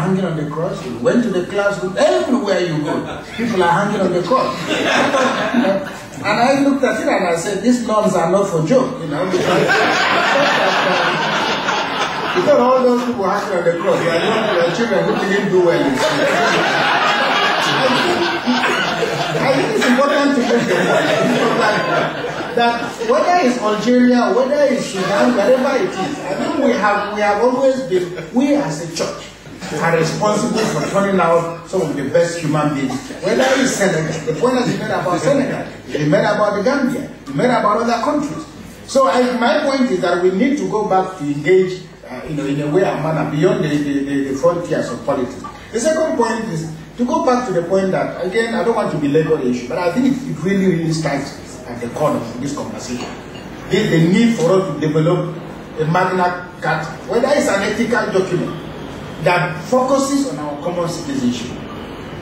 hanging on the cross. You went to the classroom. Everywhere you go, people are hanging on the cross. And I looked at it and I said, these nuns are not for joke, you know, because because all those people hanging on the cross, they are not your children who didn't do well in school. I think it's important to make the point that whether it's Algeria, whether it's Sudan, wherever it is, I think we have always been, we as a church are responsible for turning out some of the best human beings. Whether it's Senegal, the point that you made about Senegal, you made about the Gambia, you made about other countries. So my point is that we need to go back to engage in a way and manner beyond the frontiers of politics. The second point is to go back to the point that, again, I don't want to belabor the issue, but I think it really strikes at the core of this conversation. There's the need for us to develop a Magna Carta, whether it's an ethical document that focuses on our common citizenship.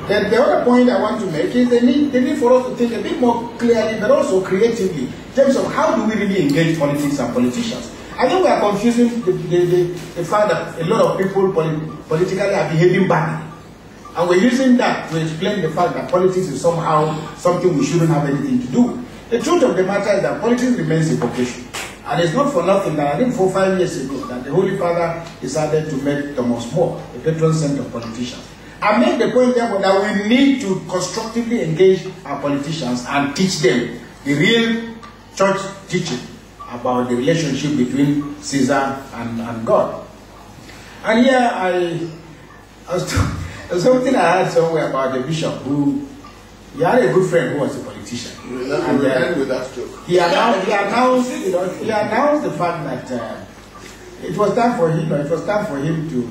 Then the other point I want to make is the need for us to think a bit more clearly, but also creatively, in terms of how do we really engage politics and politicians. I think we are confusing the fact that a lot of people politically are behaving badly. And we're using that to explain the fact that politics is somehow something we shouldn't have anything to do. The truth of the matter is that politics remains a vocation. And it's not for nothing that I think 4 or 5 years ago that the Holy Father decided to make Thomas More the patron saint of politicians. I made the point therefore that we need to constructively engage our politicians and teach them the real church teaching about the relationship between Caesar and God. And here there's something I heard somewhere about the bishop who, he had a good friend who was a politician. And end with that joke. He announced the fact that it was time for him to,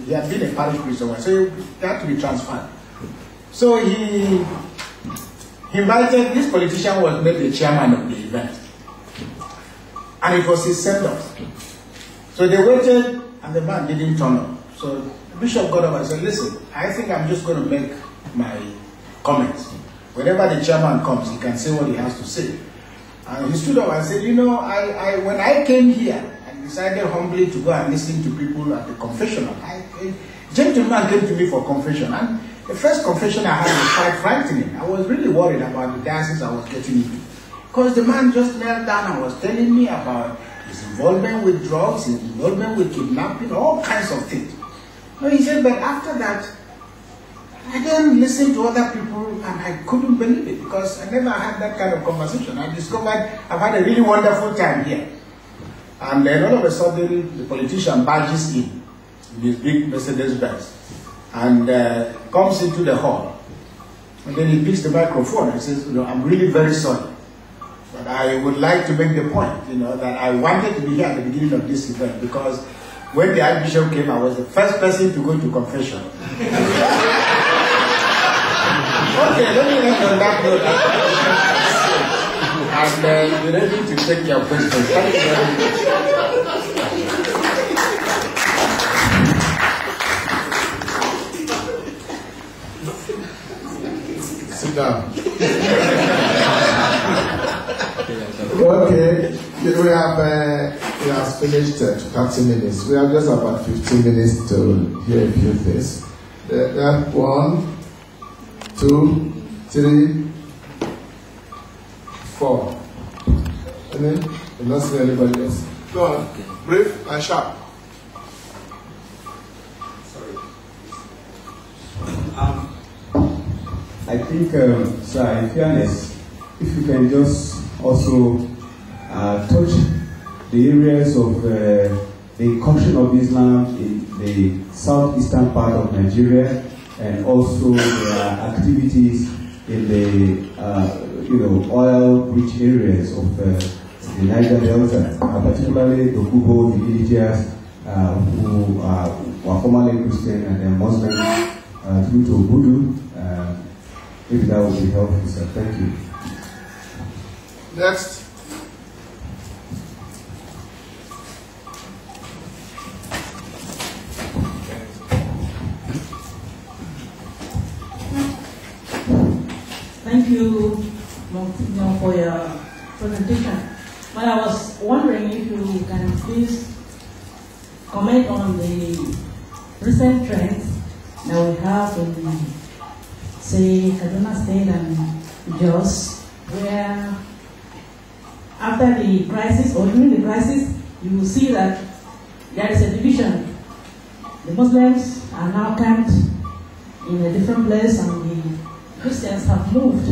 he had been a parish priest somewhere, so he had to be transferred. So he invited, this politician was made the chairman of the event. And it was his send-off. So they waited and the man didn't turn up. So the bishop got up and said, listen, I think I'm just going to make my comments. Whenever the chairman comes, he can say what he has to say. And he stood up and said, you know, when I came here and decided humbly to go and listen to people at the confessional, a gentleman came to me for confession. And the first confession I had was quite frightening. I was really worried about the diocese I was getting into. Because the man just knelt down and was telling me about his involvement with drugs, his involvement with kidnapping, all kinds of things. So he said, but after that, I then listened to other people and I couldn't believe it because I never had that kind of conversation. I discovered I've had a really wonderful time here. And then all of a sudden, the politician barges in his big Mercedes Benz and comes into the hall. And then he picks the microphone and says, you know, I'm really very sorry. But I would like to make the point, you know, that I wanted to be here at the beginning of this event because when the Archbishop came, I was the first person to go to confession. Okay, let me end on that note. And you're ready to take your questions. Thank you very much. Sit down. Okay, we have finished 30 minutes. We have just about 15 minutes to hear a few things. That 1, 2, 3, 4. And then, I'm not seeing anybody else. Go on, brief and sharp. Sorry. I think, sir, in fairness, if you can just also touch the areas of the incursion of Islam in the southeastern part of Nigeria, and also their activities in the oil-rich areas of the Niger Delta, particularly the Kubo, the villagers who were formerly Christian and then Muslim through to Voodoo. If that would be helpful, sir. Thank you. Next. Thank you, Monsignor, for your presentation. But I was wondering if you can please comment on the recent trends that we have in, say, Kaduna State and Jos, where after the crisis or during the crisis, you will see that there is a division. The Muslims are now camped in a different place and the Christians have moved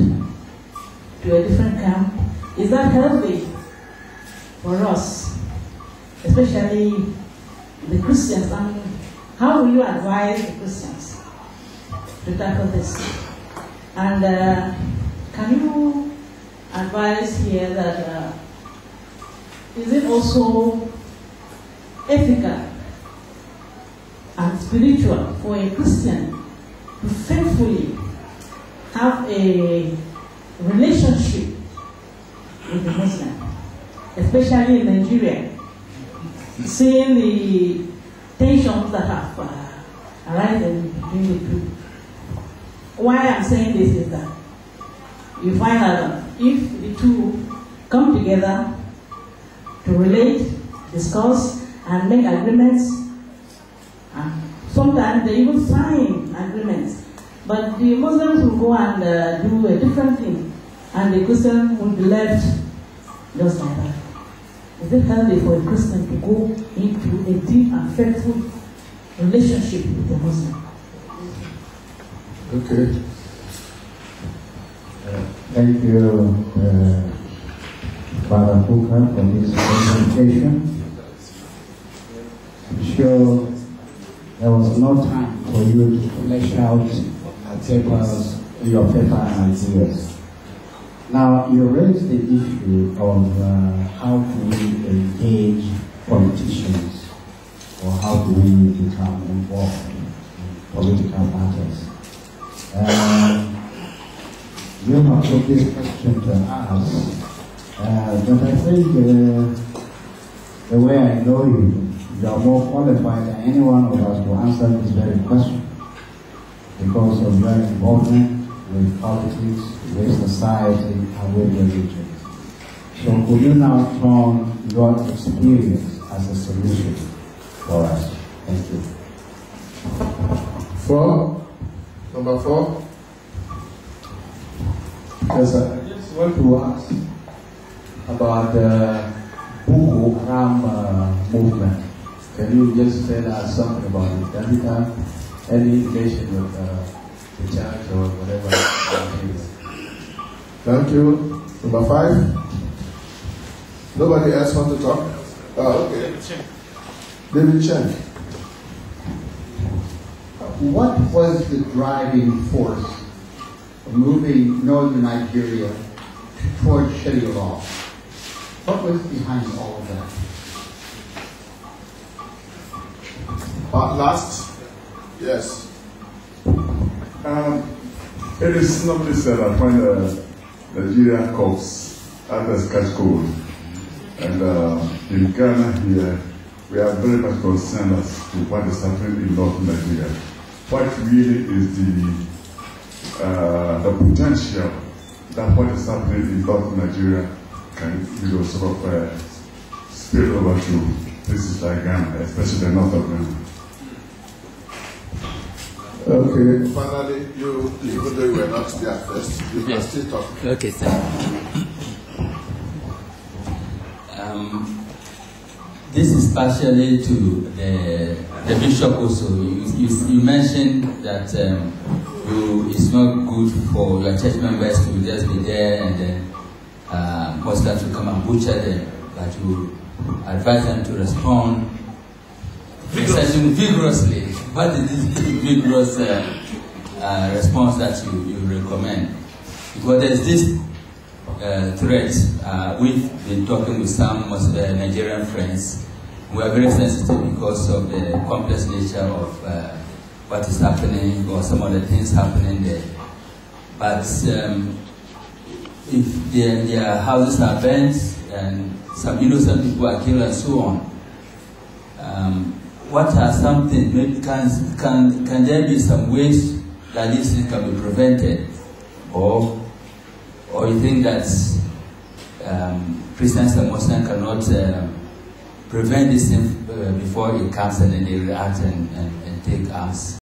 to a different camp. Is that healthy for us, especially the Christians? And how will you advise the Christians to tackle this? And can you advise here that is it also ethical and spiritual for a Christian to faithfully have a relationship with a Muslim, especially in Nigeria, seeing the tensions that have arisen between the two? Why I'm saying this is that you find out if the two come together to relate, discuss, and make agreements, sometimes they even sign agreements, but the Muslims will go and do a different thing, and the Christian will be left just like that. Is it healthy for a Christian to go into a deep and faithful relationship with a Muslim? Okay. Thank you, Father Kukah, for this presentation. I'm sure there was no time for you to flesh out your paper and ideas. Now, you raised the issue of how do we engage politicians, or how do we become involved in political matters. You have put this question to us, but I think the way I know you, you are more qualified than any one of us to answer this very question because of your involvement with politics, with society, and with religion. So could you now turn your experience as a solution for us? Thank you. 4. Number 4. Yes, sir. I just want to ask about the Boko Haram movement. Can you just tell us something about it? Does it have any relation with the church or whatever? Thank you. Number 5. Nobody else want to talk? Oh, okay. David Chen. What was the driving force of moving northern Nigeria towards Sharia law? What was behind all of that? Last? Yes. It is normally said that when Nigeria coughs, others catch cold. And in Ghana here, we are very much concerned as to what is happening in North Nigeria. What really is the potential that what is happening in North Nigeria can, sort of spill over to places like Ghana, especially the north of Ghana. Okay. Finally, even though you were not there first, you can still talk. Okay, sir. This is partially to the bishop also. You mentioned that it's not good for your church members to just be there and then Muslims will come and butcher them, but you advise them to respond vigorously. What is this vigorous response that you recommend? Because there's this threat. We've been talking with some Nigerian friends. We are very sensitive because of the complex nature of what is happening or some of the things happening there. But if their houses are burnt and some innocent people are killed and so on, what are some things? Maybe can there be some ways that these things can be prevented, or you think that Christians and Muslims cannot prevent this thing before it comes and then they react and take us.